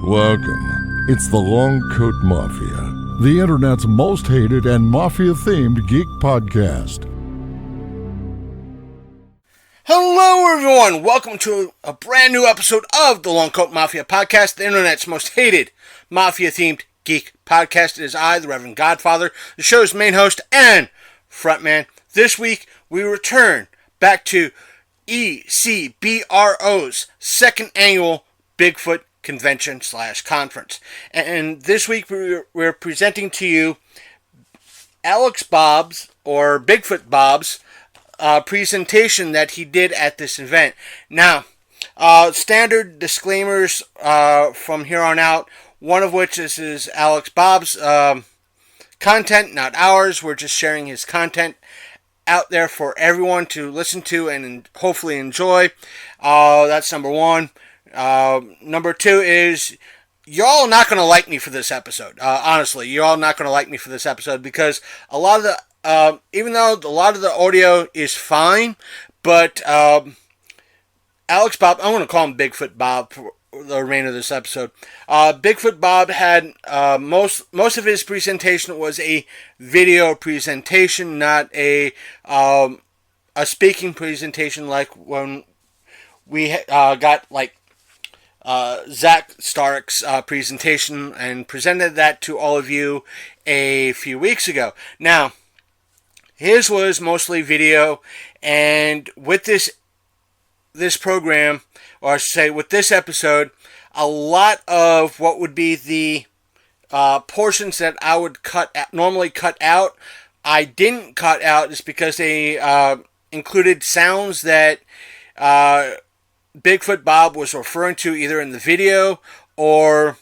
Welcome. It's the Long Coat Mafia, the internet's most hated and mafia-themed geek podcast. Hello, everyone. Welcome to a brand new episode of the Long Coat Mafia podcast, the internet's most hated mafia-themed geek podcast. It is I, the Reverend Godfather, the show's main host and frontman. This week, we return back to E.C.B.R.O's second annual Bigfoot Convention / conference. And this week, we're presenting to you Bob's, or Bigfoot Bob's, presentation that he did at this event. Now, standard disclaimers from here on out, one of which is Alex Bob's content, not ours. We're just sharing his content out there for everyone to listen to and hopefully enjoy. That's number one. Number two is, y'all not going to like me for this episode. Honestly, y'all not going to like me for this episode because a lot of the even though a lot of the audio is fine, but Alex Bob, I'm going to call him Bigfoot Bob for the remainder of this episode. Bigfoot Bob had most of his presentation was a video presentation, not a speaking presentation like when we got like Zach Stark's presentation and presented that to all of you a few weeks ago. Now, his was mostly video, and with this program, or I should say with this episode, a lot of what would be the portions that I would normally cut out, I didn't cut out is because they included sounds that Bigfoot Bob was referring to either in the video or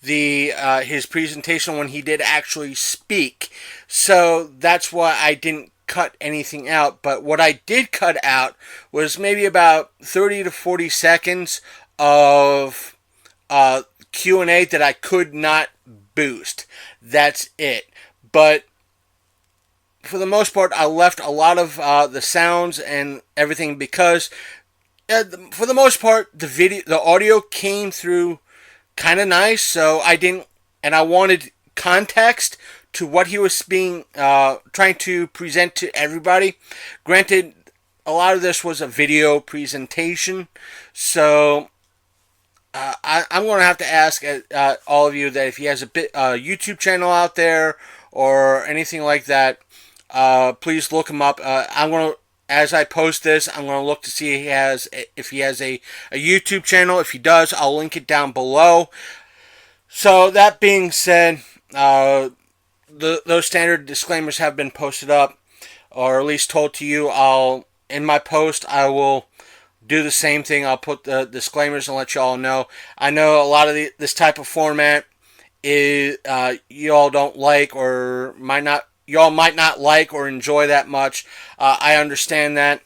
his presentation when he did actually speak. So that's why I didn't cut anything out. But what I did cut out was maybe about 30 to 40 seconds of Q&A that I could not boost. That's it. But for the most part, I left a lot of the sounds and everything because for the most part, the audio came through kind of nice, so I wanted context to what he was trying to present to everybody. Granted, a lot of this was a video presentation, so I'm going to have to ask all of you that if he has a YouTube channel out there or anything like that, please look him up. As I post this, I'm going to look to see if he has a YouTube channel. If he does, I'll link it down below. So that being said, those standard disclaimers have been posted up, or at least told to you. In my post, I will do the same thing. I'll put the disclaimers and let you all know. I know a lot of this type of format is you all don't like or might not. Y'all might not like or enjoy that much. I understand that.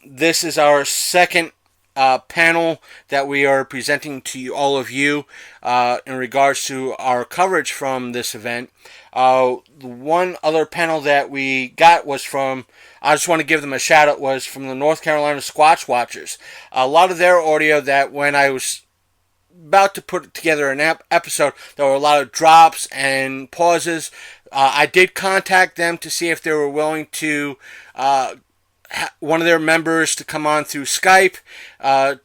This is our second panel that we are presenting to all of you in regards to our coverage from this event. The one other panel that we got was from, I just want to give them a shout out, was from the North Carolina Squatch Watchers. A lot of their audio that when I was about to put together an episode, there were a lot of drops and pauses. I did contact them to see if they were willing to one of their members to come on through Skype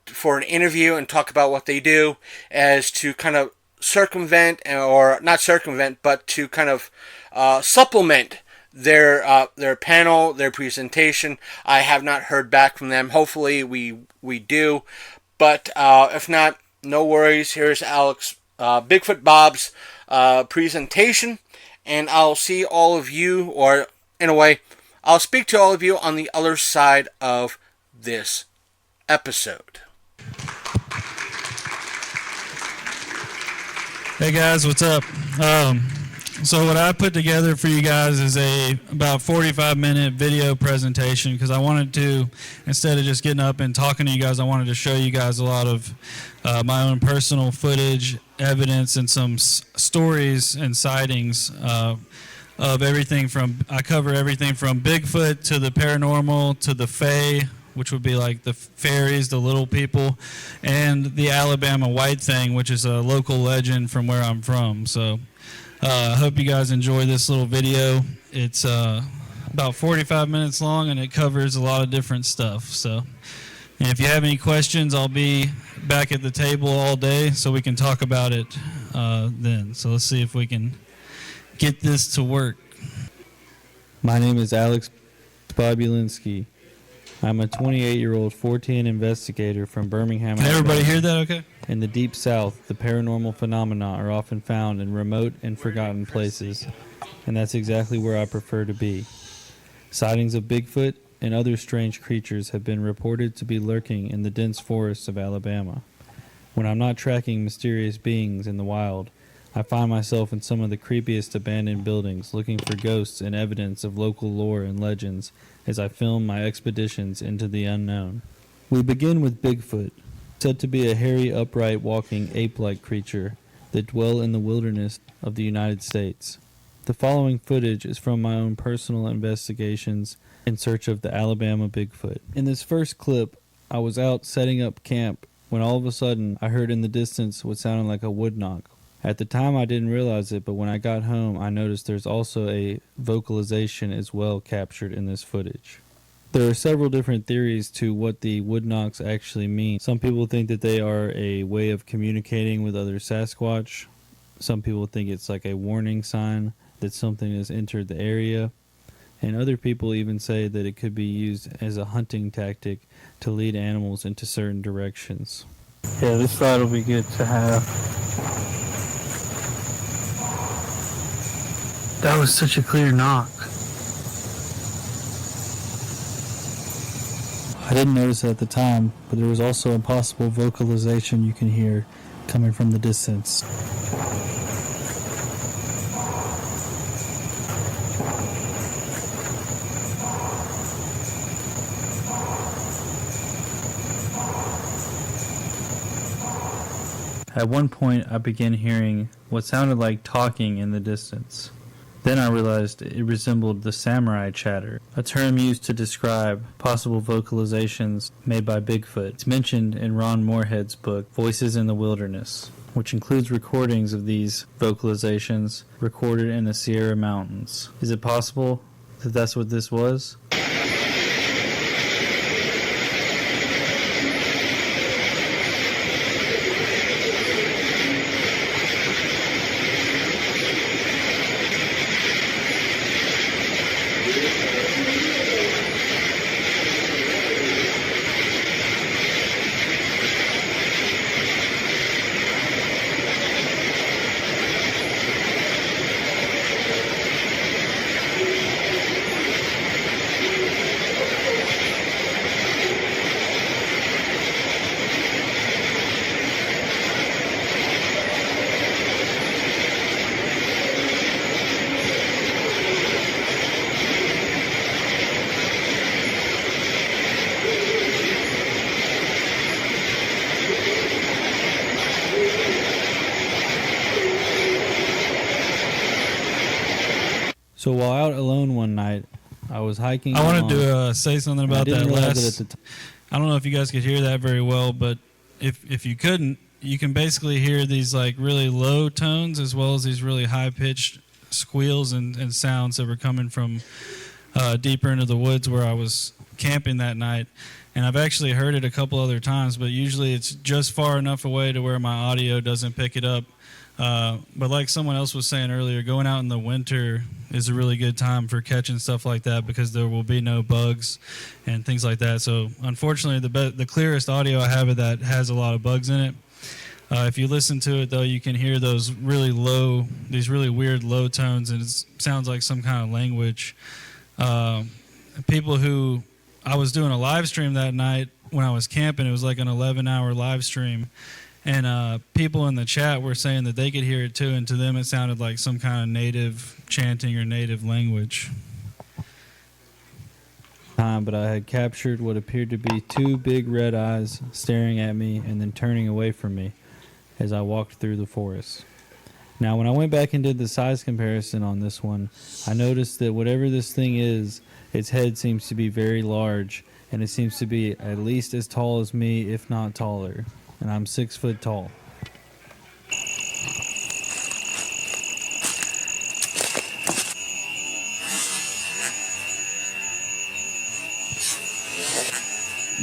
for an interview and talk about what they do, as to kind of circumvent, or not circumvent, but to kind of supplement their panel, their presentation. I have not heard back from them. Hopefully we do, but if not, no worries. Here's Bigfoot Bob's presentation. And I'll see all of you, or in a way, I'll speak to all of you on the other side of this episode. Hey guys, what's up? So what I put together for you guys is about 45-minute video presentation, because I wanted to, instead of just getting up and talking to you guys, I wanted to show you guys a lot of my own personal footage, evidence, and some stories and sightings of everything from, I cover everything from Bigfoot to the paranormal to the Fae, which would be like the fairies, the little people, and the Alabama White Thing, which is a local legend from where I'm from. So I hope you guys enjoy this little video. It's about 45 minutes long, and it covers a lot of different stuff. So and if you have any questions, I'll be back at the table all day so we can talk about it then. So let's see if we can get this to work. My name is Alex Bobulinski. I'm a 28-year-old 410 investigator from Birmingham, Can everybody hear that okay? In the Deep South, the paranormal phenomena are often found in remote and forgotten places, and that's exactly where I prefer to be. Sightings of Bigfoot and other strange creatures have been reported to be lurking in the dense forests of Alabama. When I'm not tracking mysterious beings in the wild, I find myself in some of the creepiest abandoned buildings looking for ghosts and evidence of local lore and legends as I film my expeditions into the unknown. We begin with Bigfoot, said to be a hairy, upright, walking, ape-like creature that dwell in the wilderness of the United States. The following footage is from my own personal investigations in search of the Alabama Bigfoot. In this first clip, I was out setting up camp when all of a sudden I heard in the distance what sounded like a wood knock. At the time I didn't realize it, but when I got home I noticed there's also a vocalization as well captured in this footage. There are several different theories to what the wood knocks actually mean. Some people think that they are a way of communicating with other Sasquatch. Some people think it's like a warning sign that something has entered the area. And other people even say that it could be used as a hunting tactic to lead animals into certain directions. Yeah, this side will be good to have. That was such a clear knock. I didn't notice it at the time, but there was also a possible vocalization you can hear coming from the distance. At one point, I began hearing what sounded like talking in the distance. Then I realized it resembled the samurai chatter, a term used to describe possible vocalizations made by Bigfoot. It's mentioned in Ron Moorhead's book, Voices in the Wilderness, which includes recordings of these vocalizations recorded in the Sierra Mountains. Is it possible that that's what this was? So while out alone one night, I was hiking. I wanted to say something about that last. I don't know if you guys could hear that very well, but if you couldn't, you can basically hear these like really low tones as well as these really high pitched squeals and sounds that were coming from deeper into the woods where I was camping that night. And I've actually heard it a couple other times, but usually it's just far enough away to where my audio doesn't pick it up. But like someone else was saying earlier, going out in the winter is a really good time for catching stuff like that because there will be no bugs and things like that. So unfortunately, the clearest audio I have of that has a lot of bugs in it. If you listen to it, though, you can hear those really low, these really weird low tones, and it sounds like some kind of language. People who, I was doing a live stream that night when I was camping. It was like an 11-hour live stream. And people in the chat were saying that they could hear it too, and to them it sounded like some kind of native chanting or native language. But I had captured what appeared to be two big red eyes staring at me and then turning away from me as I walked through the forest. Now, when I went back and did the size comparison on this one, I noticed that whatever this thing is, its head seems to be very large, and it seems to be at least as tall as me, if not taller. And I'm 6 foot tall.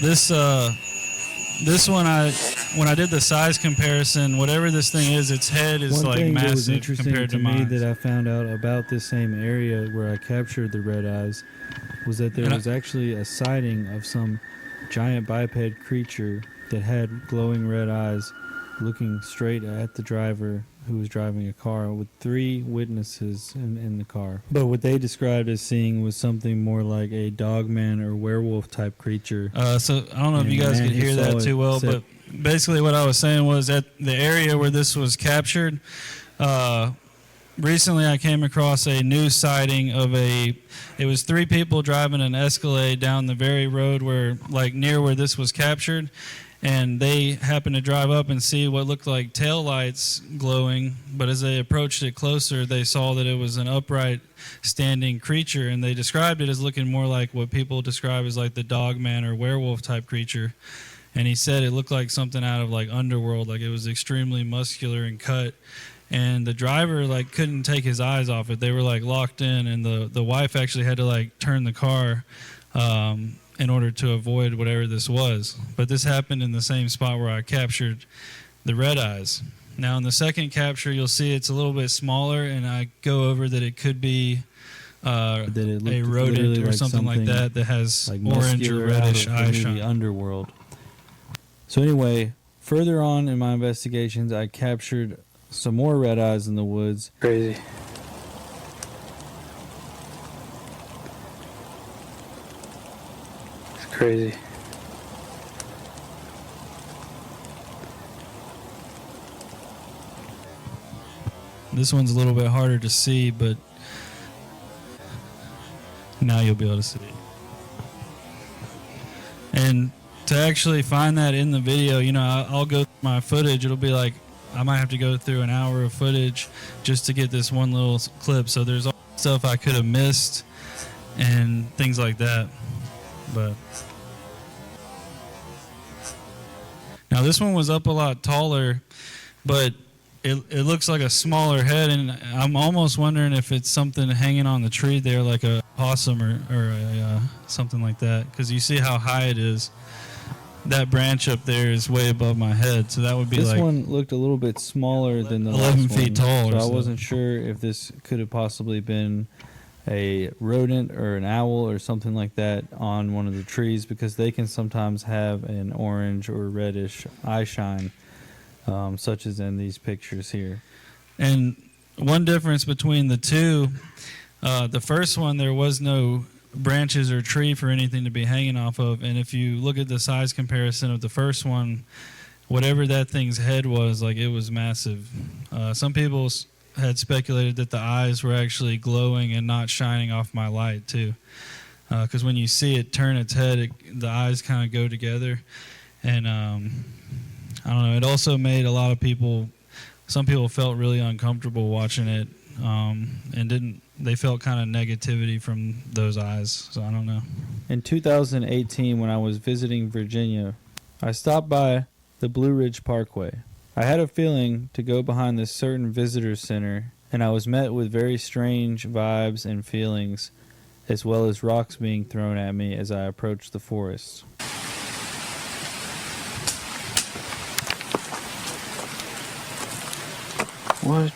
This one, when I did the size comparison, whatever this thing is, its head is One like thing massive that was interesting compared to to me mine. that I found out about this same area where I captured the red eyes was that there was actually a sighting of some giant biped creature that had glowing red eyes looking straight at the driver who was driving a car with 3 witnesses in the car. But what they described as seeing was something more like a dogman or werewolf type creature. So I don't know if And you guys the man could who hear saw that it too well, said- but basically what I was saying was at the area where this was captured, recently I came across a news sighting of it was 3 people driving an Escalade down the very road where, like near where this was captured, and they happened to drive up and see what looked like tail lights glowing, but as they approached it closer, they saw that it was an upright standing creature, and they described it as looking more like what people describe as like the dogman or werewolf type creature. And he said it looked like something out of like Underworld, like it was extremely muscular and cut. And the driver like couldn't take his eyes off it. They were like locked in, and the wife actually had to like turn the car in order to avoid whatever this was. But this happened in the same spot where I captured the red eyes. Now in the second capture, you'll see it's a little bit smaller, and I go over that it could be That it looked a rodent literally or like something like that has like orange or muscular reddish out of eye the movie shine. Underworld. So anyway, further on in my investigations, I captured some more red eyes in the woods. Crazy. It's crazy. This one's a little bit harder to see, but now you'll be able to see it. And to actually find that in the video, you know, I'll go through my footage. It'll be like I might have to go through an hour of footage just to get this one little clip. So there's all stuff I could have missed and things like that. But now this one was up a lot taller, but it looks like a smaller head, and I'm almost wondering if it's something hanging on the tree there, like a possum or something like that, because you see how high it is. That branch up there is way above my head, so that would be This like one looked a little bit smaller than the 11 last feet one, tall so or I so. wasn't sure if this could have possibly been a rodent or an owl or something like that on one of the trees, because they can sometimes have an orange or reddish eye shine, such as in these pictures here. And one difference between the two, the first one, there was no branches or tree for anything to be hanging off of. And if you look at the size comparison of the first one, whatever that thing's head was, like, it was massive. Some people had speculated that the eyes were actually glowing and not shining off my light too. Because when you see it turn its head, the eyes kind of go together. And I don't know, it also made a lot of people, some people felt really uncomfortable watching it, and they felt kind of negativity from those eyes. So I don't know. In 2018, when I was visiting Virginia, I stopped by the Blue Ridge Parkway. I had a feeling to go behind this certain visitor center, and I was met with very strange vibes and feelings, as well as rocks being thrown at me as I approached the forest. What?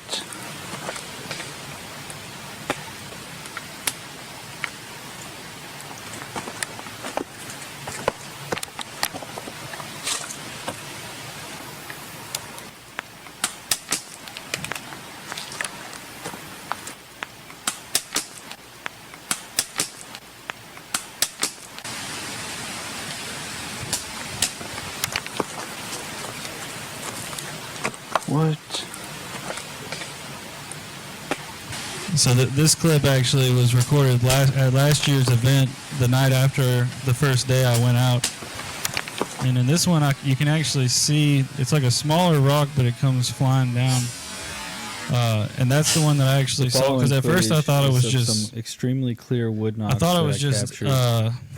What? So this clip actually was recorded at last year's event, the night after the first day I went out. And in this one, you can actually see, it's like a smaller rock, but it comes flying down. And that's the one that I actually saw, because at first I thought it was just some extremely clear wood knocks. I thought it that was just from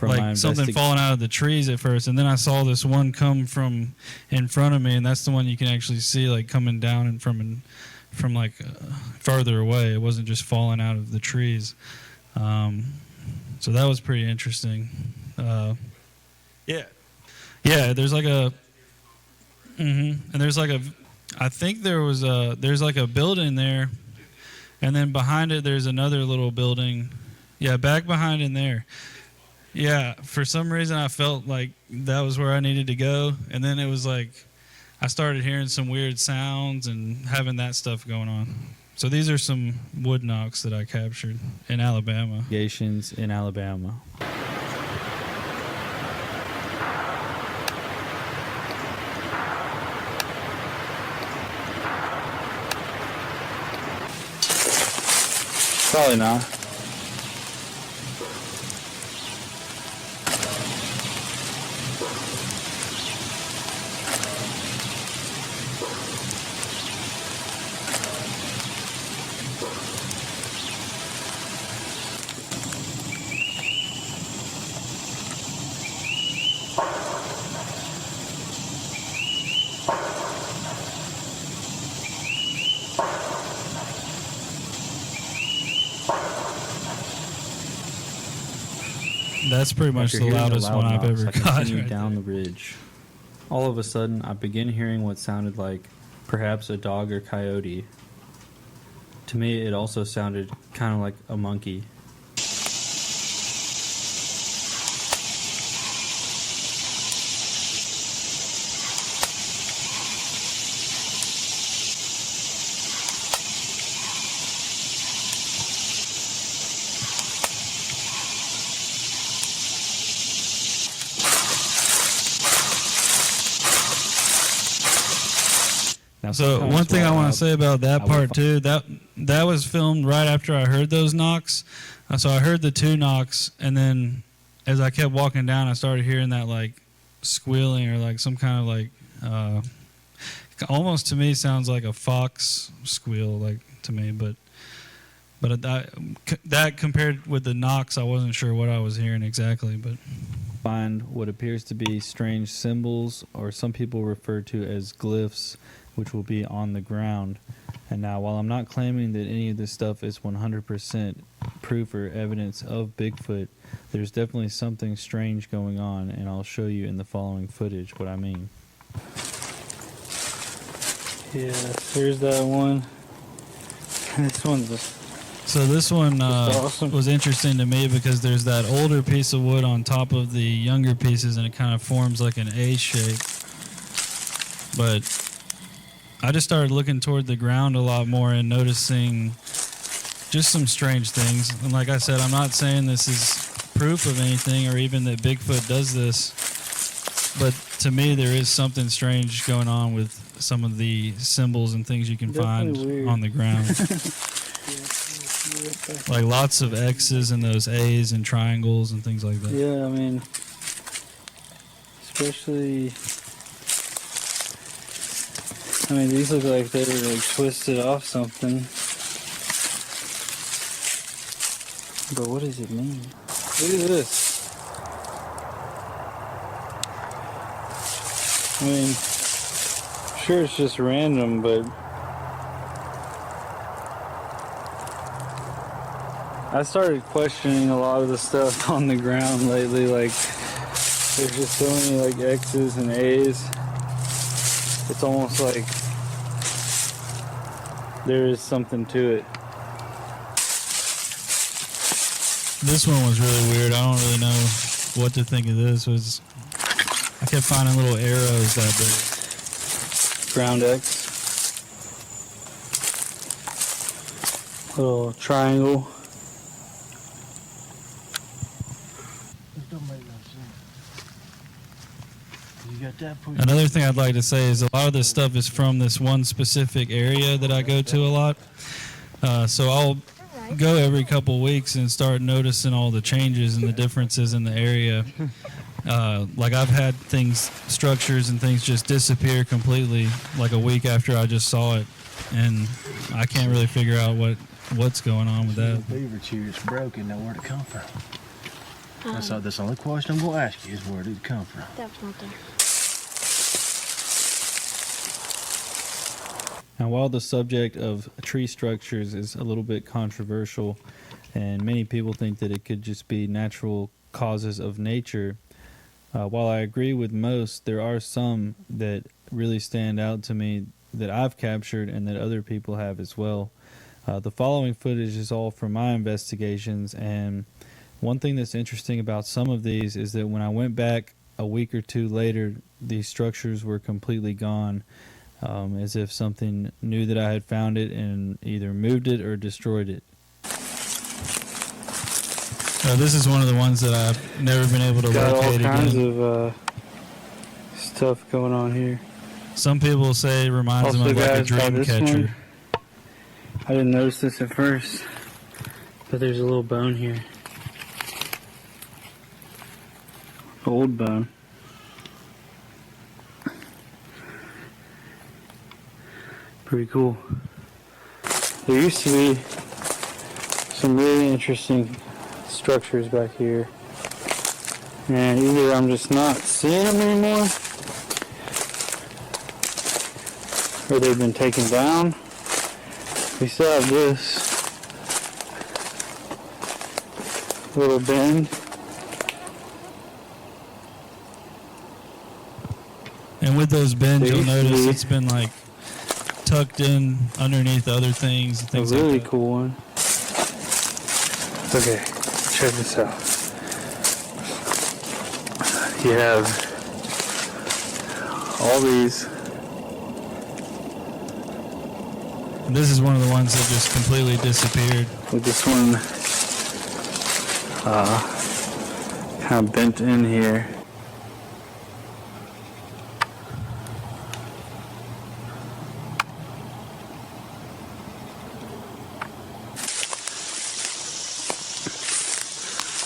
my like something falling out of the trees at first, and then I saw this one come from in front of me, and that's the one you can actually see like coming down and from like farther away. It wasn't just falling out of the trees. So that was pretty interesting. Yeah. There's like a, and there's like a, I think there's like a building there, and then behind it there's another little building. Yeah, back behind in there. Yeah, for some reason I felt like that was where I needed to go, and then it was like I started hearing some weird sounds and having that stuff going on. So these are some wood knocks that I captured in Alabama. Investigations in Alabama. Probably not. That's pretty much After the hearing loudest loud one I've knocks, ever I got. continued Right down there. the ridge. All of a sudden, I begin hearing what sounded like perhaps a dog or coyote. To me, it also sounded kind of like a monkey. Now, So sometimes one thing I while want out- to say about that I would part fi- too, that was filmed right after I heard those knocks. So I heard the two knocks, and then as I kept walking down, I started hearing that like squealing or like some kind of like almost to me sounds like a fox squeal, like to me. But that compared with the knocks, I wasn't sure what I was hearing exactly. But find what appears to be strange symbols, or some people refer to as glyphs, which will be on the ground. And now, while I'm not claiming that any of this stuff is 100% proof or evidence of Bigfoot, there's definitely something strange going on, and I'll show you in the following footage what I mean. Yeah, here's that one. This one's so this one awesome. was interesting to me because there's that older piece of wood on top of the younger pieces, and it kind of forms like an A shape. But I just started looking toward the ground a lot more and noticing just some strange things. And like I said, I'm not saying this is proof of anything or even that Bigfoot does this, but to me there is something strange going on with some of the symbols and things you can Definitely find weird. on the ground. Like lots of X's and those A's and triangles and things like that. Yeah, I mean, especially, I mean, these look like they were like twisted off something. But what does it mean? Look at this. I mean, sure it's just random, but I started questioning a lot of the stuff on the ground lately. Like, there's just so many like X's and A's. It's almost like there is something to it. This one was really weird. I don't really know what to think of this. I kept finding little arrows that big. Ground X. Little triangle. Another thing I'd like to say is a lot of this stuff is from this one specific area that I go to a lot. So I'll go every couple weeks and start noticing all the changes and the differences in the area. Like I've had things, structures and things just disappear completely like a week after I just saw it. and I can't really figure out what's going on with that. The beaver chew is broken. Now, where'd it come from? That's the only question I'm going to ask you is where did it come from? That was not there. Now, while the subject of tree structures is a little bit controversial, and many people think that it could just be natural causes of nature, while I agree with most, there are some that really stand out to me that I've captured and that other people have as well. The following footage is all from my investigations, and one thing that's interesting about some of these is that when I went back a week or two later, these structures were completely gone. As if something knew that I had found it and either moved it or destroyed it. This is one of the ones that I've never been able to Got all locate kinds again. of stuff going on here. Some people say it reminds them Also, of like a guys, by dream this catcher. one, I didn't notice this at first, but there's a little bone here. Old bone. Pretty cool. There used to be some really interesting structures back here, and either I'm just not seeing them anymore, or they've been taken down. We still have this little bend. And with those bends, There you'll used to notice be it's been like tucked in underneath other things and A things really like that. cool one. Okay, check this out. You have all these. This is one of the ones that just completely disappeared. With this one kind of bent in here.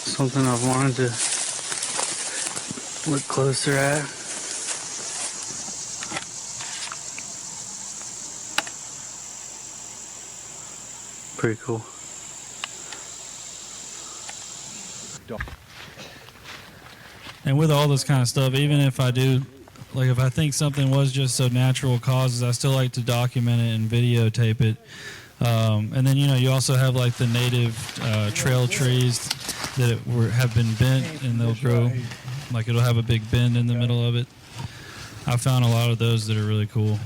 Something I've wanted to look closer at. Pretty cool. And with all this kind of stuff, even if I do, like if I think something was just so natural causes, I still like to document it and videotape it. And then, you also have like the native trail trees that have been bent and they'll grow, like it'll have a big bend in the middle of it. I found a lot of those that are really cool.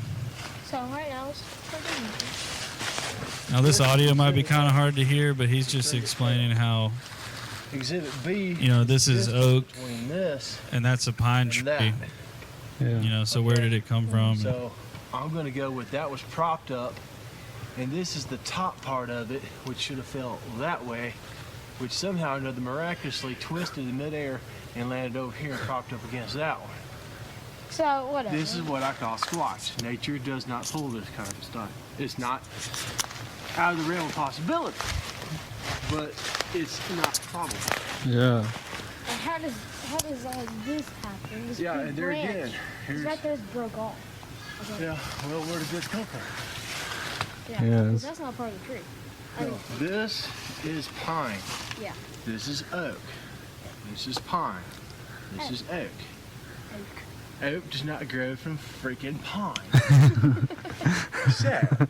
So right now it's Now this audio might be kind of hard to hear, but he's just explaining how, Exhibit B. this is oak Between this and that's a pine and tree. that. Yeah. So where did it come from? So I'm going to go with that was propped up, and this is the top part of it, which should have fell that way, which somehow or another miraculously twisted in midair and landed over here and propped up against that one. So whatever. This is what I call squatch. Nature does not pull this kind of stuff. It's not out of the realm of possibility, but it's not probable. Yeah. And how does all this happen? This Yeah, big and there branch, again, here's right there's broke off. Okay. yeah. Well, where did this come from? Yeah. Yes. 'Cause that's not part of the tree. I mean, This is pine. yeah. This is oak. This is pine. This is oak. Oak. Oak does not grow from freaking pine. So,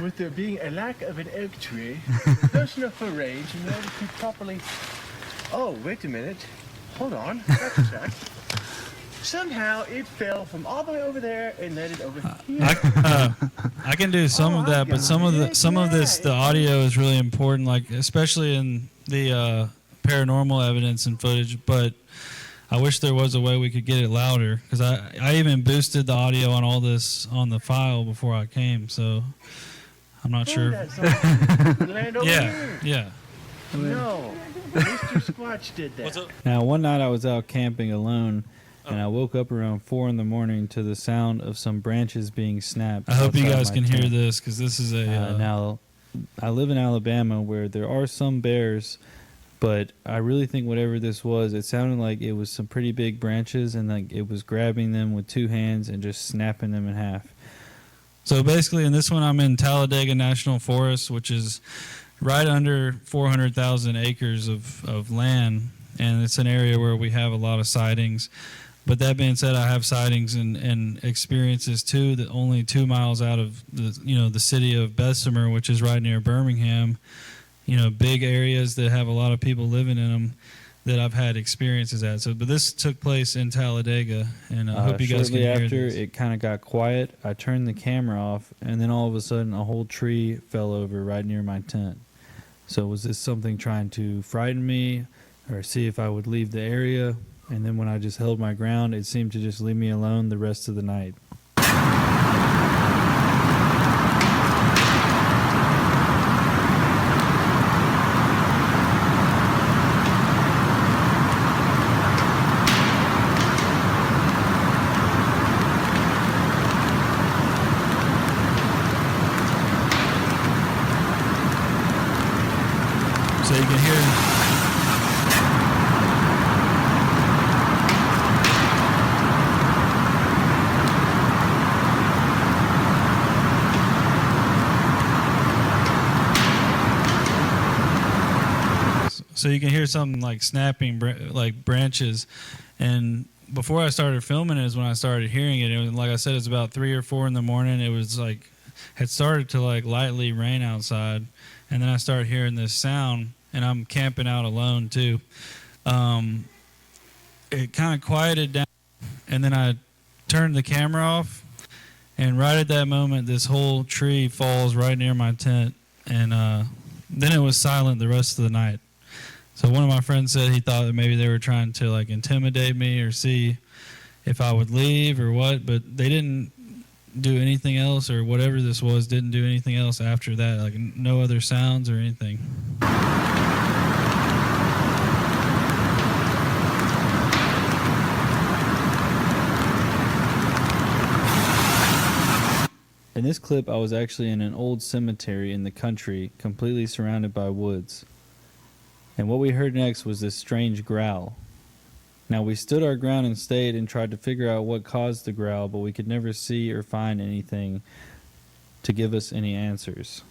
with there being a lack of an oak tree, there's enough of range in order to properly. Oh, wait a minute. Hold on. That's a sec. Somehow it fell from all the way over there and landed over here. I can do some of that, but some of this, the audio is really important, like especially in the paranormal evidence and footage. But I wish there was a way we could get it louder, because I even boosted the audio on all this on the file before I came, so I'm not sure. That's all. Land over here. Yeah. No, Mr. Squatch did that. Now, one night I was out camping alone, and I woke up around 4 in the morning to the sound of some branches being snapped. I hope you outside guys my can hear tent. this, because this is a. Now, I live in Alabama where there are some bears, but I really think whatever this was, it sounded like it was some pretty big branches, and like it was grabbing them with two hands and just snapping them in half. So basically, in this one, I'm in Talladega National Forest, which is right under 400,000 acres of land, and it's an area where we have a lot of sightings. But that being said, I have sightings and experiences too that only 2 miles out of the city of Bessemer, which is right near Birmingham. Big areas that have a lot of people living in them that I've had experiences at. But this took place in Talladega, and I hope you guys can hear this. Shortly after it kind of got quiet, I turned the camera off, and then all of a sudden a whole tree fell over right near my tent. So was this something trying to frighten me or see if I would leave the area? And then when I just held my ground, it seemed to just leave me alone the rest of the night. So you can hear. So you can hear something like snapping, like branches. And before I started filming it is when I started hearing it. It was, like I said, it's about 3 or 4 in the morning. It was like, had started to like lightly rain outside. And then I started hearing this sound, and I'm camping out alone too. It kind of quieted down, and then I turned the camera off. And right at that moment, this whole tree falls right near my tent. And then it was silent the rest of the night. So one of my friends said he thought that maybe they were trying to like intimidate me or see if I would leave or what, but they didn't do anything else, or whatever this was didn't do anything else after that, like no other sounds or anything. In this clip, I was actually in an old cemetery in the country, completely surrounded by woods. And what we heard next was this strange growl. Now, we stood our ground and stayed and tried to figure out what caused the growl, but we could never see or find anything to give us any answers.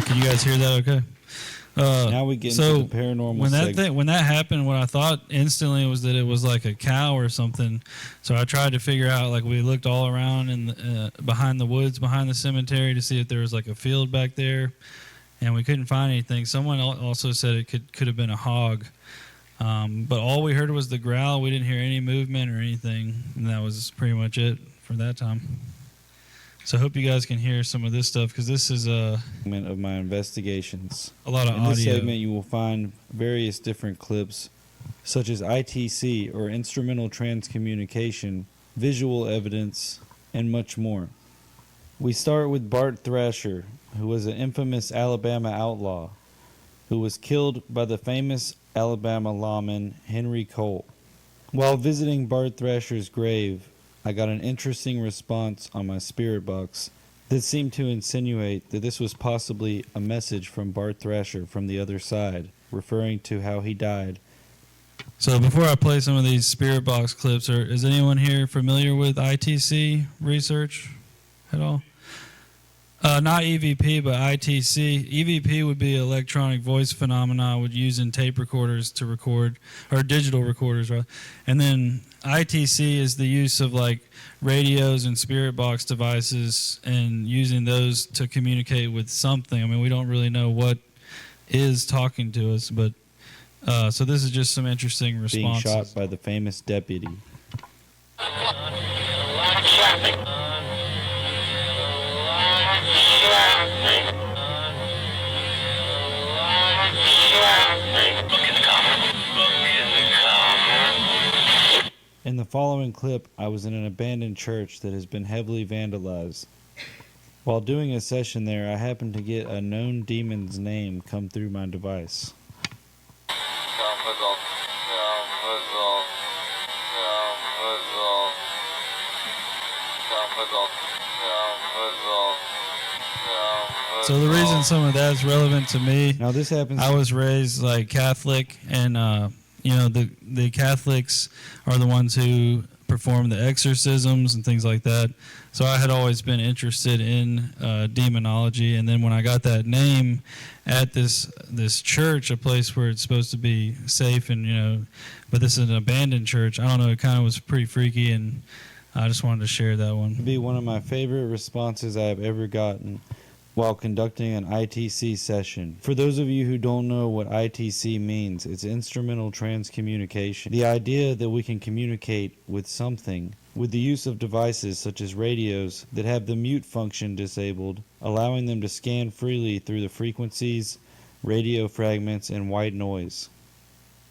Can you guys hear that okay? Now we get into the paranormal segment. When that happened, what I thought instantly was that it was like a cow or something. So I tried to figure out, like we looked all around in behind the woods, behind the cemetery to see if there was like a field back there, and we couldn't find anything. Someone also said it could have been a hog, but all we heard was the growl. We didn't hear any movement or anything, and that was pretty much it for that time. So I hope you guys can hear some of this stuff, because this is a segment of my investigations. A lot of audio. In this segment, you will find various different clips, such as ITC, or instrumental transcommunication, visual evidence, and much more. We start with Bart Thrasher, who was an infamous Alabama outlaw, who was killed by the famous Alabama lawman Henry Cole. While visiting Bart Thrasher's grave, I got an interesting response on my spirit box that seemed to insinuate that this was possibly a message from Bart Thrasher from the other side, referring to how he died. So before I play some of these spirit box clips, is anyone here familiar with ITC research at all? Not EVP, but ITC. EVP would be electronic voice phenomena would use in tape recorders to record, or digital recorders, right? And then ITC is the use of like radios and spirit box devices and using those to communicate with something. I mean, we don't really know what is talking to us, but so this is just some interesting responses. Being shot by the famous deputy. In the following clip, I was in an abandoned church that has been heavily vandalized. While doing a session there, I happened to get a known demon's name come through my device. So the reason some of that's relevant to me, Now this happens. I was raised like Catholic, and the Catholics are the ones who perform the exorcisms and things like that. So I had always been interested in demonology, and then when I got that name at this church, a place where it's supposed to be safe, and but this is an abandoned church. I don't know. It kind of was pretty freaky, and I just wanted to share that one. Be one of my favorite responses I have ever gotten while conducting an ITC session. For those of you who don't know what ITC means, it's instrumental transcommunication. The idea that we can communicate with something with the use of devices such as radios that have the mute function disabled, allowing them to scan freely through the frequencies, radio fragments, and white noise.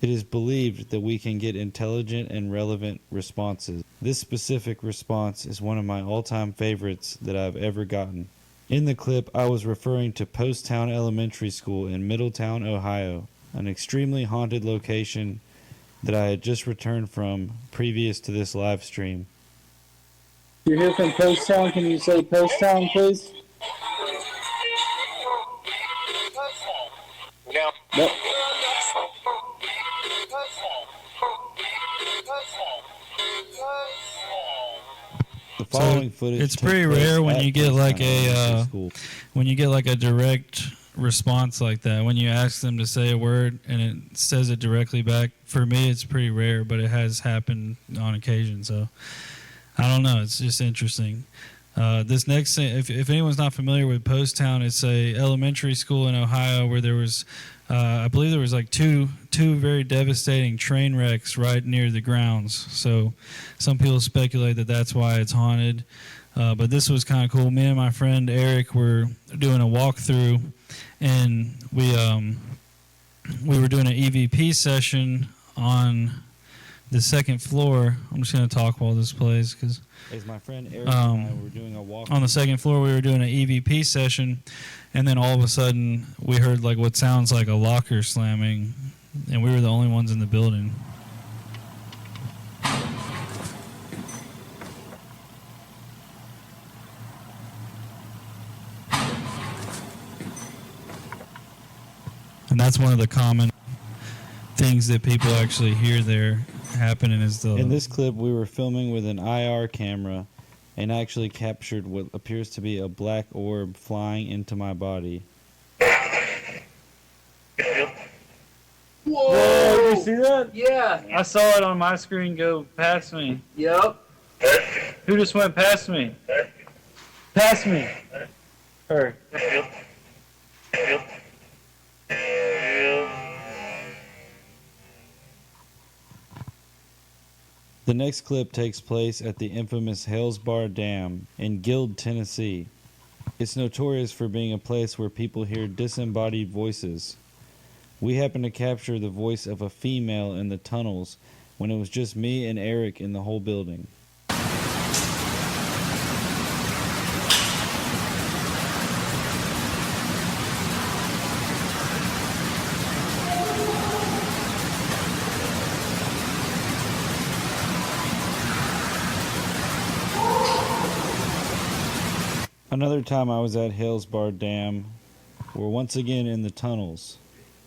It is believed that we can get intelligent and relevant responses. This specific response is one of my all-time favorites that I've ever gotten. In the clip, I was referring to Post Town Elementary School in Middletown, Ohio, an extremely haunted location that I had just returned from previous to this live stream. You're here from Post Town. Can you say Post Town, please? No. Nope. The following footage It's took pretty place rare when at you get Post like Town Elementary School. when you get like a direct response like that. When you ask them to say a word and it says it directly back. For me, it's pretty rare, but it has happened on occasion. So I don't know. It's just interesting. This next thing, if anyone's not familiar with Post Town, it's a elementary school in Ohio where there was, I believe there was like two very devastating train wrecks right near the grounds. So some people speculate that that's why it's haunted. But this was kind of cool. Me and my friend Eric were doing a walkthrough, and we were doing an EVP session on the second floor. I'm just going to talk while this plays because As my friend Eric and I were doing a walk on the second floor, we were doing an EVP session, and then all of a sudden we heard like what sounds like a locker slamming, and we were the only ones in the building. And that's one of the common things that people actually hear there happening is the... In this clip, we were filming with an IR camera and actually captured what appears to be a black orb flying into my body. Whoa! You see that? Yeah. I saw it on my screen go past me. Yep. Who just went past me? Past me. Her. The next clip takes place at the infamous E.C.B.R.O Dam in Guild, Tennessee. It's notorious for being a place where people hear disembodied voices. We happened to capture the voice of a female in the tunnels when it was just me and Eric in the whole building. Another time I was at E.C.B.R.O Dam, we're once again in the tunnels.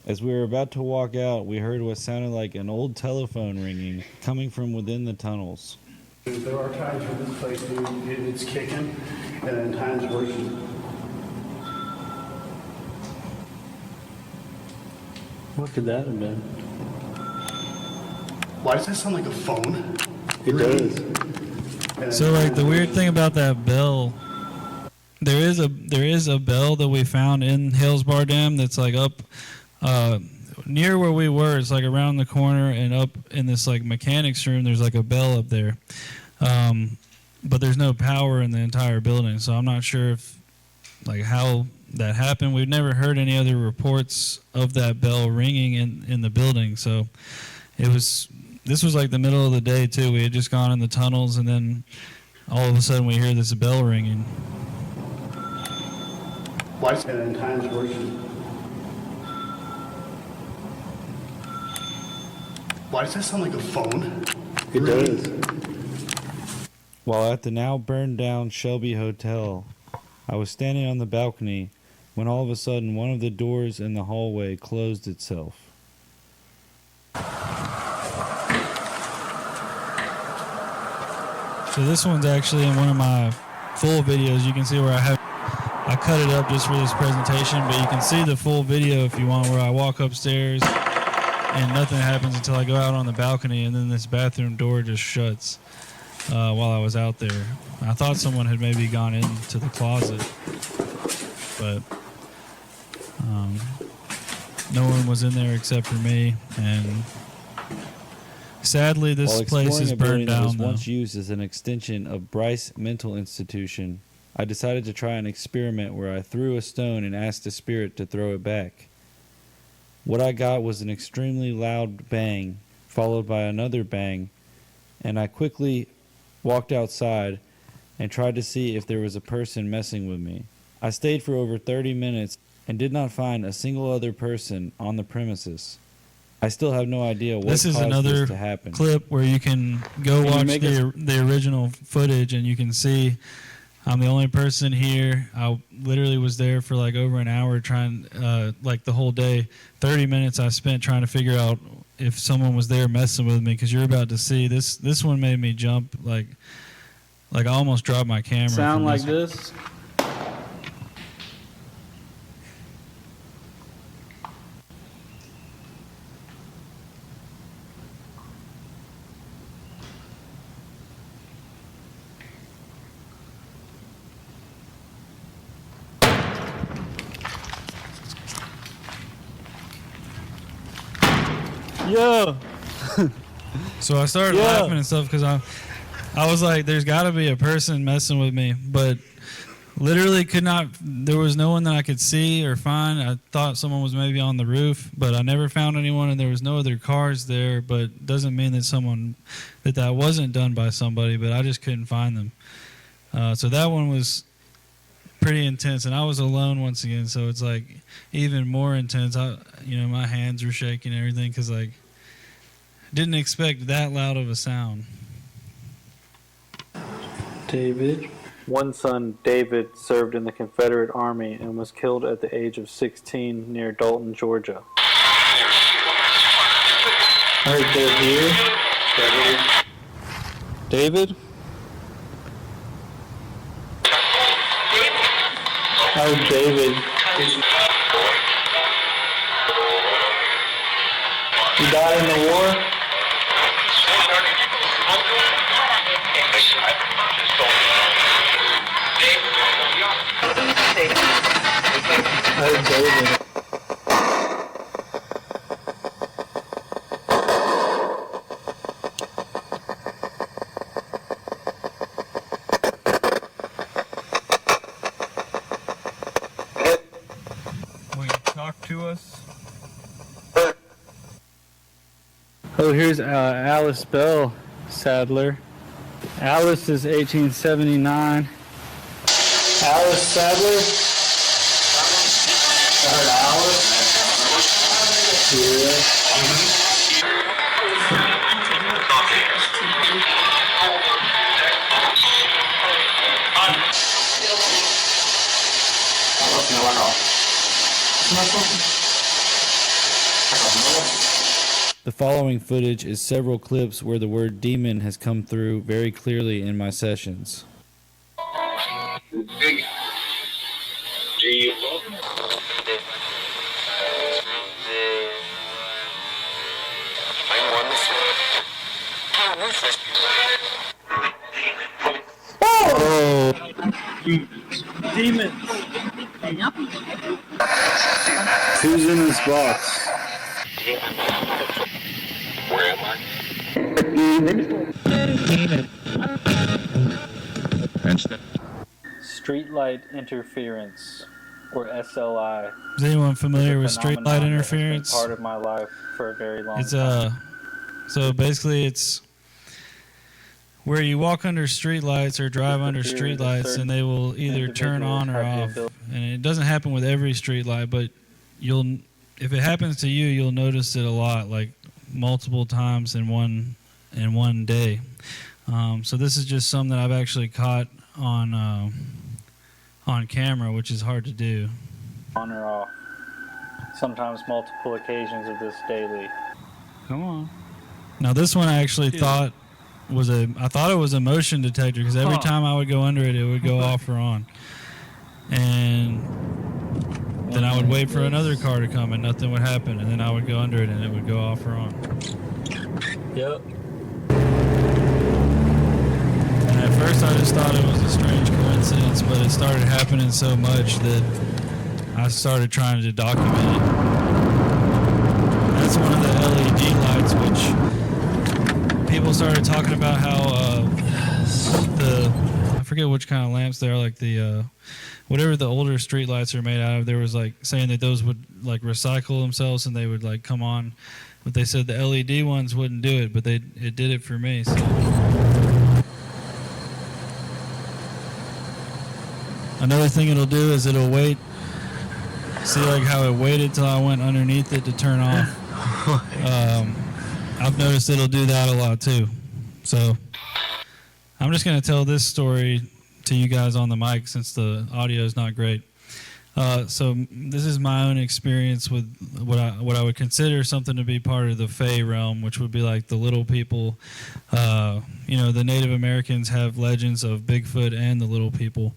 As we were about to walk out, we heard what sounded like an old telephone ringing coming from within the tunnels. There are times when this place it's kicking, and then times where What could that have been? why does that sound like a phone? It does. And So like the weird thing about that bell, there is a bell that we found in E.C.B.R.O Dam that's like up near where we were. It's like around the corner and up in this like mechanics room. There's like a bell up there, but there's no power in the entire building. So I'm not sure if like how that happened. We've never heard any other reports of that bell ringing in the building. So this was like the middle of the day too. We had just gone in the tunnels, and then all of a sudden we hear this bell ringing. why is that in times where why does that sound like a phone? It does. While at the now burned down Shelby Hotel, I was standing on the balcony when all of a sudden one of the doors in the hallway closed itself. So this one's actually in one of my full videos. You can see where I cut it up just for this presentation, but you can see the full video if you want, where I walk upstairs and nothing happens until I go out on the balcony, and then this bathroom door just shuts while I was out there. I thought someone had maybe gone into the closet, but no one was in there except for me, and sadly this place is burned down. That was once used as an extension of Bryce Mental Institution, I decided to try an experiment where I threw a stone and asked the spirit to throw it back. What I got was an extremely loud bang, followed by another bang, and I quickly walked outside and tried to see if there was a person messing with me. I stayed for over 30 minutes and did not find a single other person on the premises. I still have no idea what caused this to happen. Clip where you can go watch the original footage, and you can see I'm the only person here. I literally was there for like over an hour trying, like the whole day. 30 minutes I spent trying to figure out if someone was there messing with me, because you're about to see this. This one made me jump, like I almost dropped my camera. Sound like this? Yeah. So I started laughing and stuff because I was like, there's got to be a person messing with me, but literally could not. There was no one that I could see or find. I thought someone was maybe on the roof, but I never found anyone, and there was no other cars there. But doesn't mean that that wasn't done by somebody, but I just couldn't find them. So that one was pretty intense, and I was alone once again, so it's like even more intense. My hands were shaking and everything because like didn't expect that loud of a sound. David. One son, David, served in the Confederate Army and was killed at the age of 16 near Dalton, Georgia. Alright, they're here. David? Oh, David. You died in the war? Oh, David. Will you talk to us? Oh, here's Alice Bell Sadler. Alice is 1879. Alice Sadler? I heard Alice. The following footage is several clips where the word demon has come through very clearly in my sessions. Oh! Demon! Who's in this box? Where am I? Streetlight interference, or SLI. Is anyone familiar with streetlight interference? Part of my life for a very long It's time. So basically it's where you walk under streetlights or drive under streetlights, and they will either turn on or off. And it doesn't happen with every streetlight, but if it happens to you, you'll notice it a lot, like multiple times in one day. So this is just some that I've actually caught on camera, which is hard to do. on or off. Sometimes multiple occasions of this daily. Come on. Now this one I actually thought was I thought it was a motion detector because every time I would go under it, it would go off or on. And then I would wait for another car to come and nothing would happen. And then I would go under it and it would go off or on. Yep. And at first I just thought it was a strange coincidence, but it started happening so much that I started trying to document it. That's one of the LED lights, which people started talking about how I forget which kind of lamps they are, like the whatever the older street lights are made out of. There was like saying that those would like recycle themselves and they would like come on, but they said the LED ones wouldn't do it, but it did it for me. So. Another thing it'll do is it'll wait. See like how it waited till I went underneath it to turn off. I've noticed it'll do that a lot too. So I'm just going to tell this story to you guys on the mic since the audio is not great. So this is my own experience with what I would consider something to be part of the Fae realm, which would be like the little people. The Native Americans have legends of Bigfoot and the little people.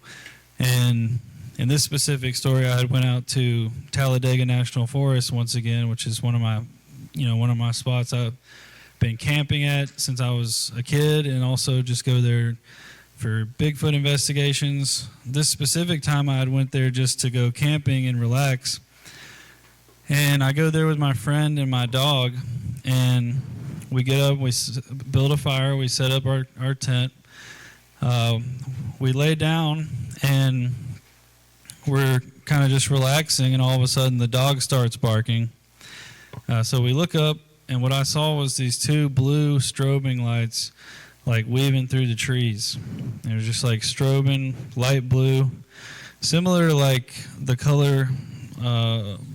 And in this specific story, I had went out to Talladega National Forest once again, which is one of my spots I've been camping at since I was a kid, and also just go there for Bigfoot investigations. This specific time I had went there just to go camping and relax. And I go there with my friend and my dog, and we get up, we build a fire, we set up our tent. We lay down, and we're kind of just relaxing, and all of a sudden the dog starts barking. So we look up, and what I saw was these two blue strobing lights like weaving through the trees. It was just like strobing, light blue, similar to like the color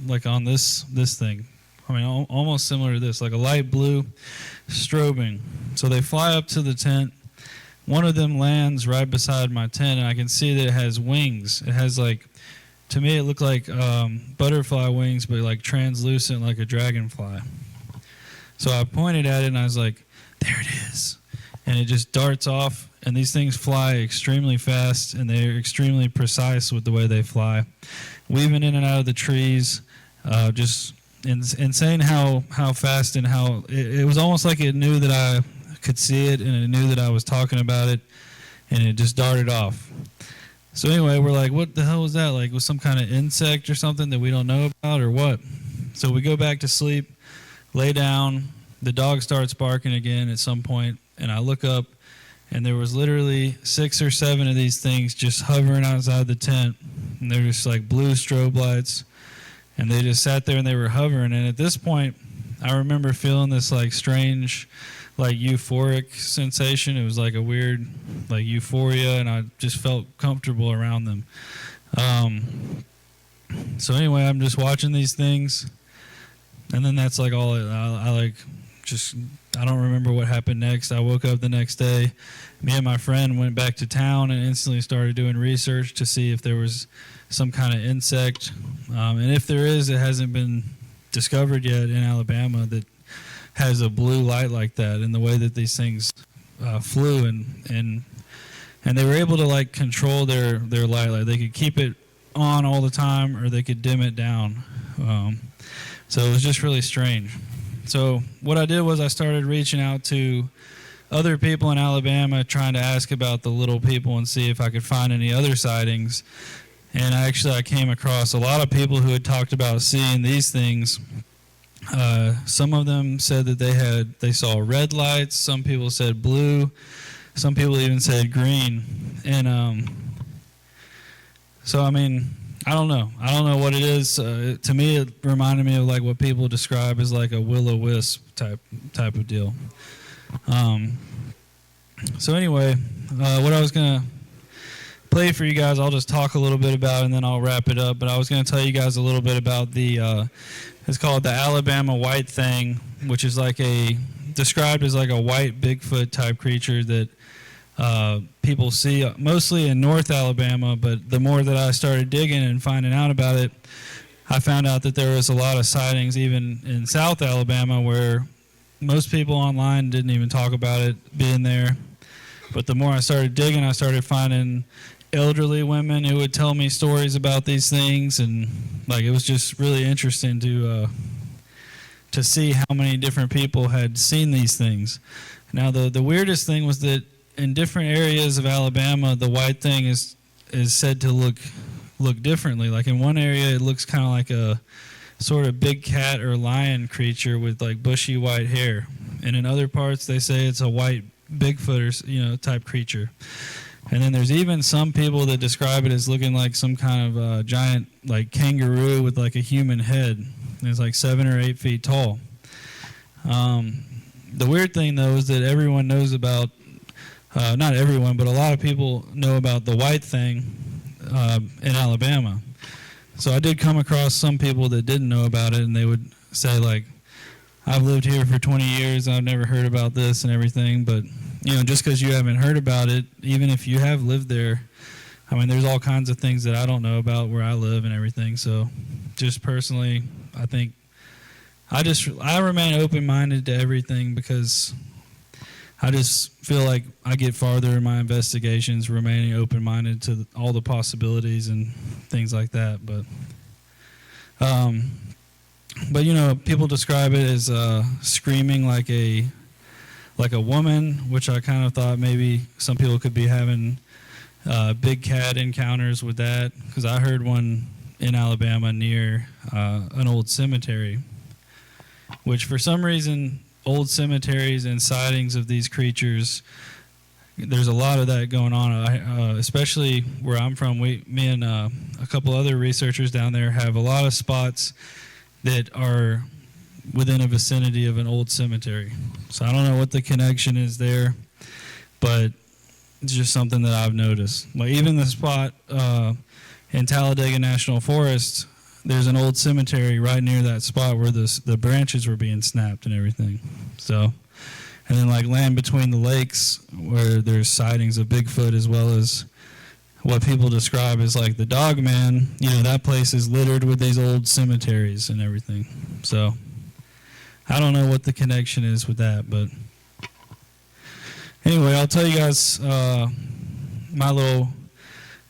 like on this thing. I mean, almost similar to this, like a light blue strobing. So they fly up to the tent. One of them lands right beside my tent, and I can see that it has wings. It has like, to me it looked like butterfly wings, but like translucent like a dragonfly. So I pointed at it and I was like, there it is. And it just darts off, and these things fly extremely fast, and they're extremely precise with the way they fly, weaving in and out of the trees, just insane how fast, and how it was almost like it knew that I could see it, and it knew that I was talking about it, and it just darted off. So anyway, we're like, what the hell was that? Like, was some kind of insect or something that we don't know about, or what? So we go back to sleep, lay down, the dog starts barking again at some point, and I look up, and there was literally 6 or 7 of these things just hovering outside the tent, and they're just like blue strobe lights, and they just sat there and they were hovering. And at this point, I remember feeling this like strange, like euphoric sensation. It was like a weird like euphoria, and I just felt comfortable around them. So anyway, I'm just watching these things, and then that's like all I don't remember what happened next. I woke up the next day. Me and my friend went back to town and instantly started doing research to see if there was some kind of insect. And if there is, it hasn't been discovered yet in Alabama that has a blue light like that, and the way that these things flew, and they were able to like control their light. Like they could keep it on all the time, or they could dim it down. So it was just really strange. So what I did was I started reaching out to other people in Alabama, trying to ask about the little people and see if I could find any other sightings. And I came across a lot of people who had talked about seeing these things. Some of them said that they saw red lights. Some people said blue. Some people even said green. And so, I mean, I don't know what it is. To me, it reminded me of like what people describe as like a will-o-wisp type of deal. So anyway, what I was gonna play for you guys, I'll just talk a little bit about, and then I'll wrap it up. But I was gonna tell you guys a little bit about it's called the Alabama White Thing, which is described as like a white Bigfoot type creature that people see mostly in North Alabama, but the more that I started digging and finding out about it, I found out that there was a lot of sightings even in South Alabama where most people online didn't even talk about it being there. But the more I started digging, I started finding elderly women who would tell me stories about these things, and like it was just really interesting to see how many different people had seen these things. Now the weirdest thing was that in different areas of Alabama, the white thing is said to look differently. Like in one area, it looks kind of like a sort of big cat or lion creature with like bushy white hair, and in other parts, they say it's a white Bigfoot or type creature. And then there's even some people that describe it as looking like some kind of giant like kangaroo with like a human head. And it's like 7 or 8 feet tall. The weird thing though is that everyone knows about, not everyone, but a lot of people know about the white thing in Alabama. So I did come across some people that didn't know about it, and they would say like, I've lived here for 20 years, I've never heard about this and everything, but just because you haven't heard about it, even if you have lived there, I mean, there's all kinds of things that I don't know about where I live and everything. So just personally, I think I remain open-minded to everything because I just feel like I get farther in my investigations remaining open-minded to all the possibilities and things like that. But people describe it as screaming like a woman, which I kind of thought maybe some people could be having big cat encounters with that, because I heard one in Alabama near an old cemetery, which for some reason old cemeteries and sightings of these creatures, there's a lot of that going on. Especially where I'm from, me and a couple other researchers down there have a lot of spots that are within a vicinity of an old cemetery. So I don't know what the connection is there, but it's just something that I've noticed. Like even the spot in Talladega National Forest, there's an old cemetery right near that spot where the branches were being snapped and everything. So, and then like land between the lakes where there's sightings of Bigfoot, as well as what people describe as like the Dog Man. That place is littered with these old cemeteries and everything. So I don't know what the connection is with that, but anyway, I'll tell you guys my little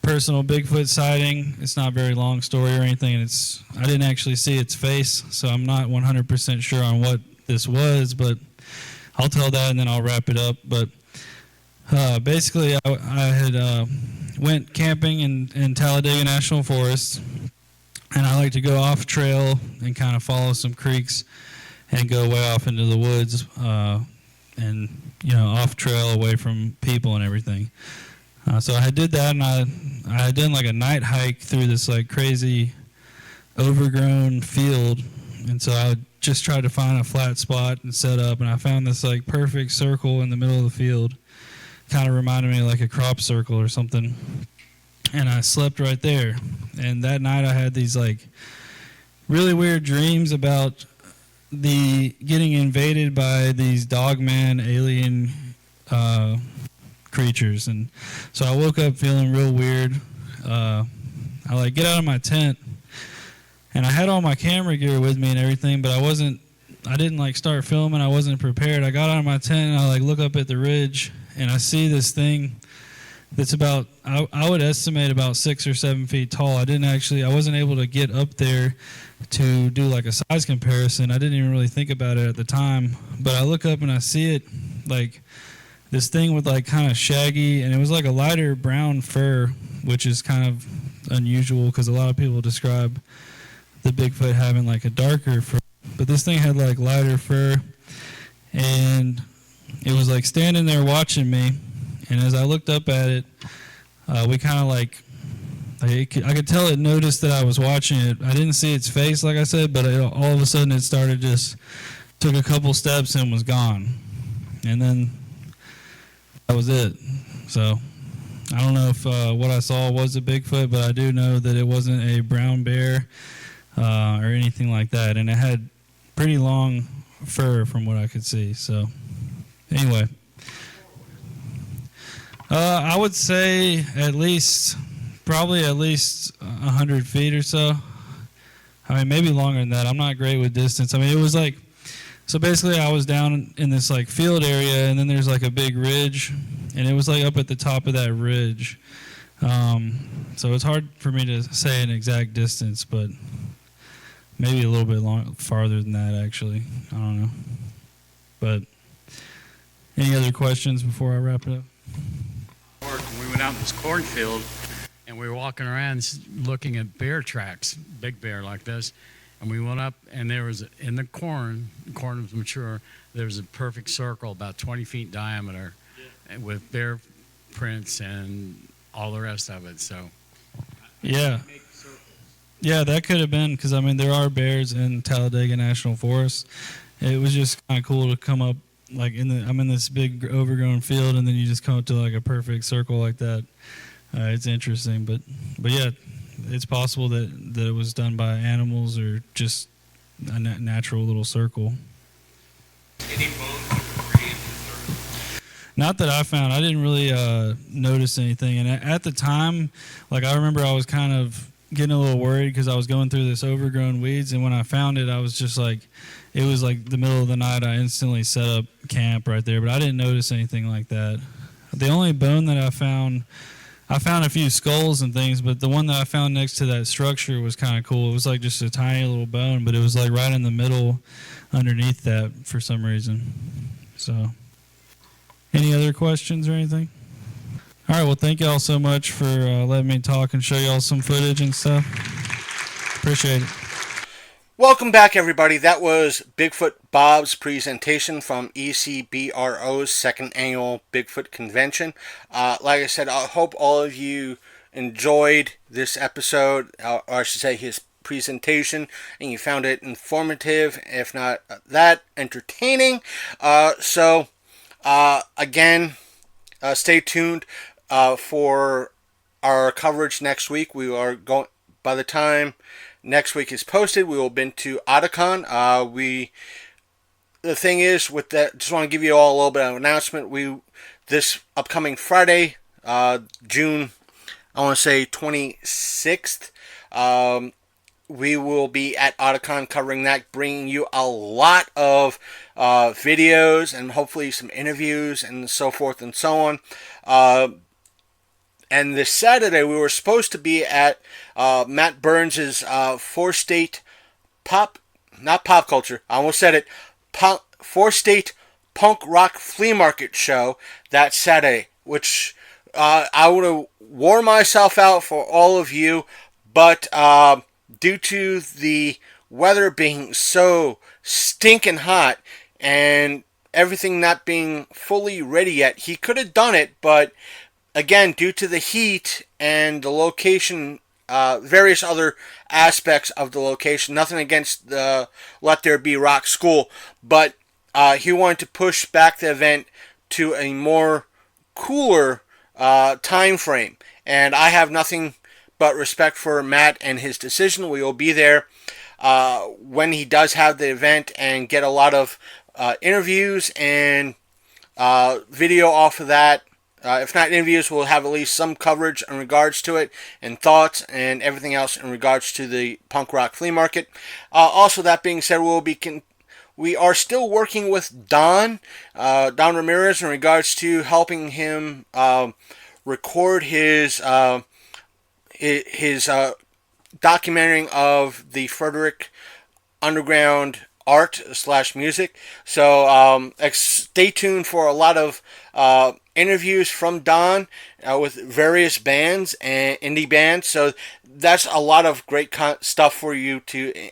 personal Bigfoot sighting. It's not a very long story or anything, and I didn't actually see its face, so I'm not 100% sure on what this was, but I'll tell that and then I'll wrap it up. But basically, I had went camping in Talladega National Forest, and I like to go off trail and kind of follow some creeks and go way off into the woods and off trail away from people and everything. So I did that, and I had done like a night hike through this like crazy overgrown field, and so I just tried to find a flat spot and set up, and I found this like perfect circle in the middle of the field. Kind of reminded me of like a crop circle or something, and I slept right there. And that night I had these like really weird dreams about getting invaded by these dogman alien creatures. And so I woke up feeling real weird. I like get out of my tent, and I had all my camera gear with me and everything, but I didn't like start filming. I wasn't prepared. I got out of my tent and I like look up at the ridge, and I see this thing that's about, I would estimate about 6 or 7 feet tall. I wasn't able to get up there to do like a size comparison. I didn't even really think about it at the time, but I look up and I see it like this thing with like kind of shaggy, and it was like a lighter brown fur, which is kind of unusual because a lot of people describe the Bigfoot having like a darker fur, but this thing had like lighter fur, and it was like standing there watching me. And as I looked up at it, we kind of I could tell it noticed that I was watching it. I didn't see its face, like I said, but all of a sudden it started took a couple steps and was gone. And then that was it. So I don't know if what I saw was a Bigfoot, but I do know that it wasn't a brown bear or anything like that. And it had pretty long fur from what I could see. So anyway. I would say probably at least 100 feet or so. I mean, maybe longer than that. I'm not great with distance. I mean, it was like, so basically I was down in this like field area, and then there's like a big ridge, and it was like up at the top of that ridge. So it's hard for me to say an exact distance, but maybe a little bit farther than that, actually. I don't know. But any other questions before I wrap it up? We went out in this cornfield, and we were walking around looking at bear tracks, big bear like this. And we went up, and there was, in the corn was mature, there was a perfect circle about 20 feet diameter with bear prints and all the rest of it. So, yeah. Yeah, that could have been, because, I mean, there are bears in Talladega National Forest. It was just kind of cool to come up, like, I'm in this big overgrown field, and then you just come up to, like, a perfect circle like that. It's interesting, but yeah, it's possible that it was done by animals or just a natural little circle. Any bones debris in the circle? Not that I found. I didn't really notice anything, and at the time, like, I remember I was kind of getting a little worried because I was going through this overgrown weeds, and when I found it, I was just like, it was like the middle of the night. I instantly set up camp right there, but I didn't notice anything like that. The only bone that I found a few skulls and things, but the one that I found next to that structure was kind of cool. It was like just a tiny little bone, but it was like right in the middle underneath that for some reason. So, any other questions or anything? All right, well, thank y'all so much for letting me talk and show y'all some footage and stuff. Appreciate it. Welcome back, everybody. That was Bigfoot Bob's presentation from E.C.B.R.O's second annual Bigfoot Convention. Like I said, I hope all of you enjoyed this episode, or I should say his presentation, and you found it informative, if not that, entertaining. Again, stay tuned for our coverage next week. We are going, by the time next week is posted, we will have been to Otakon. The thing is, with that, just want to give you all a little bit of an announcement. This upcoming Friday, June, I want to say 26th, we will be at Otakon covering that, bringing you a lot of videos and hopefully some interviews and so forth and so on. And this Saturday, we were supposed to be at Matt Burns' 4-state not pop culture, I almost said it, 4-state punk rock flea market show that Saturday, which I would have wore myself out for all of you, but due to the weather being so stinking hot and everything not being fully ready yet, he could have done it, but again, due to the heat and the location, various other aspects of the location, nothing against the Let There Be Rock School, but he wanted to push back the event to a more cooler time frame. And I have nothing but respect for Matt and his decision. We will be there when he does have the event and get a lot of interviews and video off of that. If not interviews, we'll have at least some coverage in regards to it and thoughts and everything else in regards to the punk rock flea market. Also, that being said, we are still working with Don Ramirez in regards to helping him record his documenting of the Frederick Underground art / music. So stay tuned for a lot of interviews from Don with various bands and indie bands. So that's a lot of great stuff for you to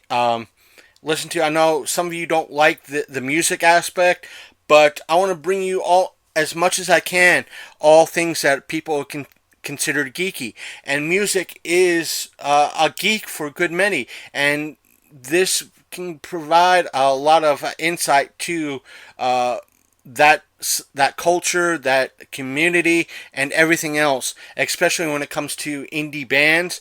listen to. I know some of you don't like the music aspect, but I want to bring you all, as much as I can, all things that people can considered geeky. And music is a geek for a good many. And this can provide a lot of insight to that culture, that community, and everything else, especially when it comes to indie bands.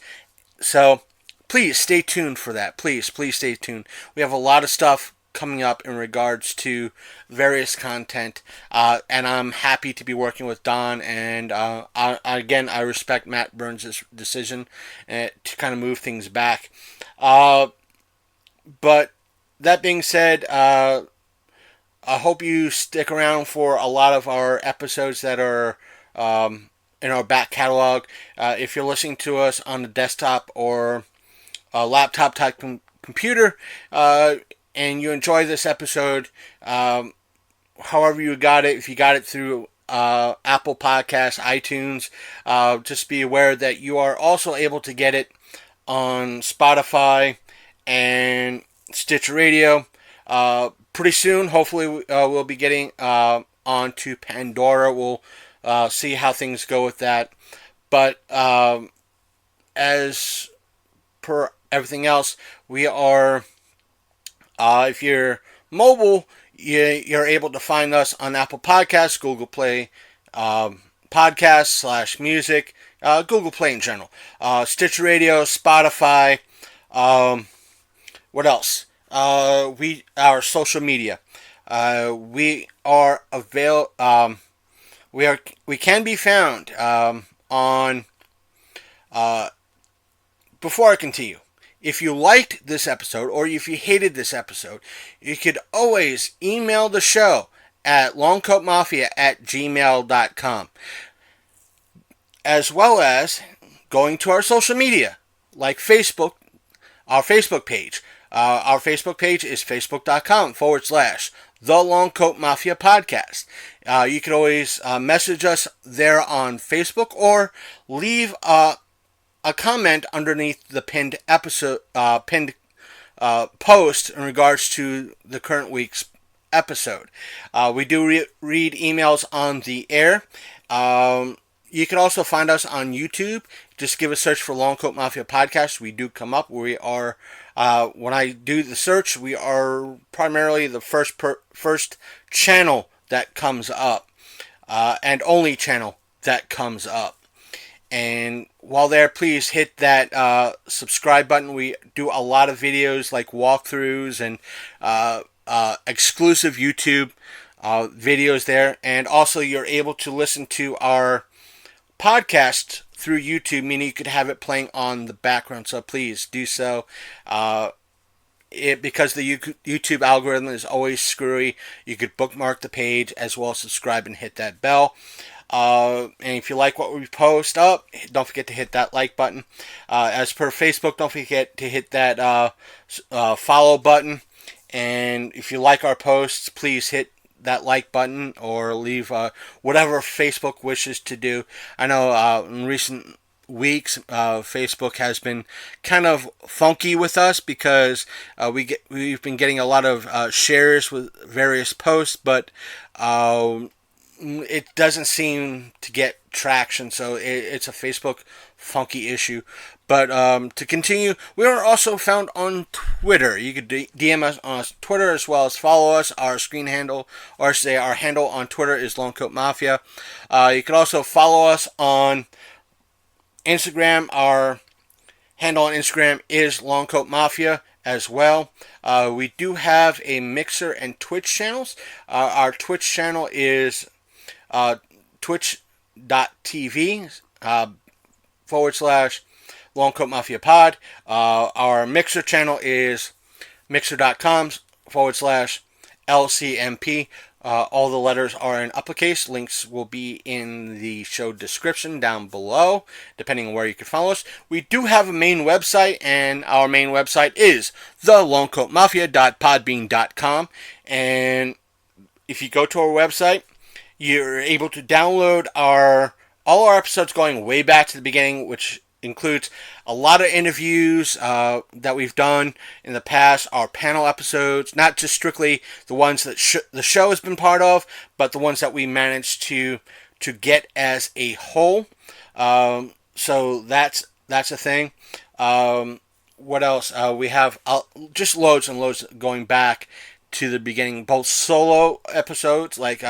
So please stay tuned for that. Please stay tuned. We have a lot of stuff coming up in regards to various content, and I'm happy to be working with Don. And I respect Matt Burns' decision to kind of move things back. But that being said, I hope you stick around for a lot of our episodes that are in our back catalog. If you're listening to us on a desktop or a laptop type computer, and you enjoy this episode, however you got it, if you got it through Apple Podcasts, iTunes, just be aware that you are also able to get it on Spotify and Stitcher Radio. Pretty soon, hopefully, we'll be getting onto Pandora. We'll see how things go with that. But as per everything else, we are, if you're mobile, you're able to find us on Apple Podcasts, Google Play Podcasts / music, Google Play in general, Stitcher Radio, Spotify. What else? Our social media. We are we can be found on. Before I continue, if you liked this episode or if you hated this episode, you could always email the show at longcoatmafia@gmail.com, as well as going to our social media, like Facebook, our Facebook page. Our Facebook page is facebook.com/The Long Coat Mafia Podcast. You can always message us there on Facebook or leave a comment underneath the pinned post in regards to the current week's episode. We do read emails on the air. You can also find us on YouTube. Just give a search for Long Coat Mafia Podcast. We do come up. We are, when I do the search, we are primarily the first channel that comes up, and only channel that comes up. And while there, please hit that subscribe button. We do a lot of videos like walkthroughs and exclusive YouTube videos there. And also, you're able to listen to our podcast through YouTube, meaning you could have it playing on the background. So please do so. Because the YouTube algorithm is always screwy, you could bookmark the page as well as subscribe and hit that bell. And if you like what we post up, don't forget to hit that like button. As per Facebook, don't forget to hit that follow button. And if you like our posts, please hit that like button or leave whatever Facebook wishes to do. I know in recent weeks, Facebook has been kind of funky with us because we've been getting a lot of shares with various posts, but it doesn't seem to get traction, so it's a Facebook funky issue. But to continue, we are also found on Twitter. You could DM us on Twitter as well as follow us. Our screen handle, or say our handle on Twitter is Longcoat Mafia. You can also follow us on Instagram. Our handle on Instagram is Longcoat Mafia as well. We do have a Mixer and Twitch channels. Our Twitch channel is twitch.tv / Longcoat Mafia Pod. Our Mixer channel is mixer.com / LCMP. All the letters are in uppercase. Links will be in the show description down below, depending on where you can follow us. We do have a main website, and our main website is thelongcoatmafia.podbean.com. And if you go to our website, you're able to download all our episodes going way back to the beginning, which includes a lot of interviews that we've done in the past, our panel episodes, not just strictly the ones that the show has been part of, but the ones that we managed to get as a whole. So that's a thing. What else? We have just loads and loads going back to the beginning, both solo episodes, like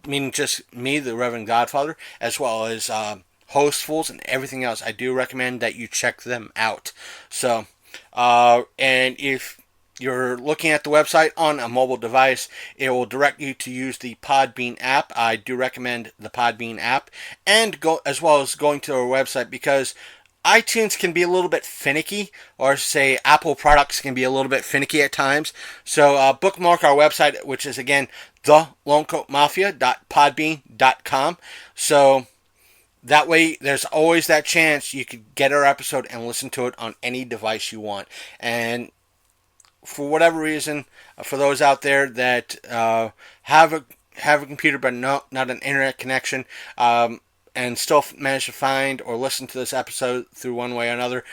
meaning just me, the Reverend Godfather, as well as Hostfuls and everything else. I do recommend that you check them out. So, and if you're looking at the website on a mobile device, it will direct you to use the Podbean app. I do recommend the Podbean app, and go as well as going to our website, because iTunes can be a little bit finicky, or say Apple products can be a little bit finicky at times. So bookmark our website, which is again thelonecoatmafia.podbean.com. So that way, there's always that chance you could get our episode and listen to it on any device you want. And for whatever reason, for those out there that have a computer but not an internet connection, and still manage to find or listen to this episode through one way or another,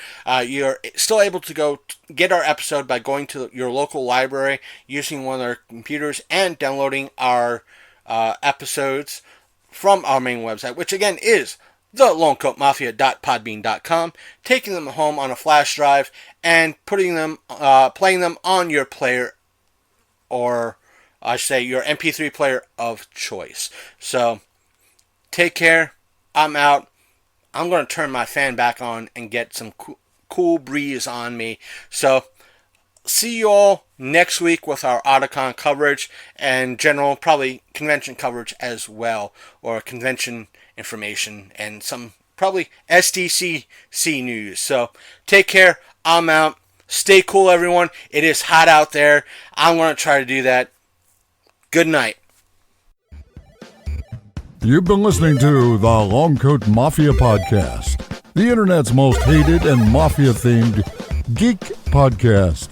you're still able to go get our episode by going to your local library, using one of their computers, and downloading our episodes from our main website, which again is thelonecoatmafia.podbean.com, taking them home on a flash drive and playing them on your player, or I should say your MP3 player of choice. So take care. I'm out. I'm going to turn my fan back on and get some cool breeze on me. So see you all next week with our Otakon coverage and general, probably convention coverage as well, or convention information and some probably SDCC news. So take care. I'm out. Stay cool, everyone. It is hot out there. I'm going to try to do that. Good night. You've been listening to the Longcoat Mafia Podcast, the internet's most hated and mafia-themed geek podcast.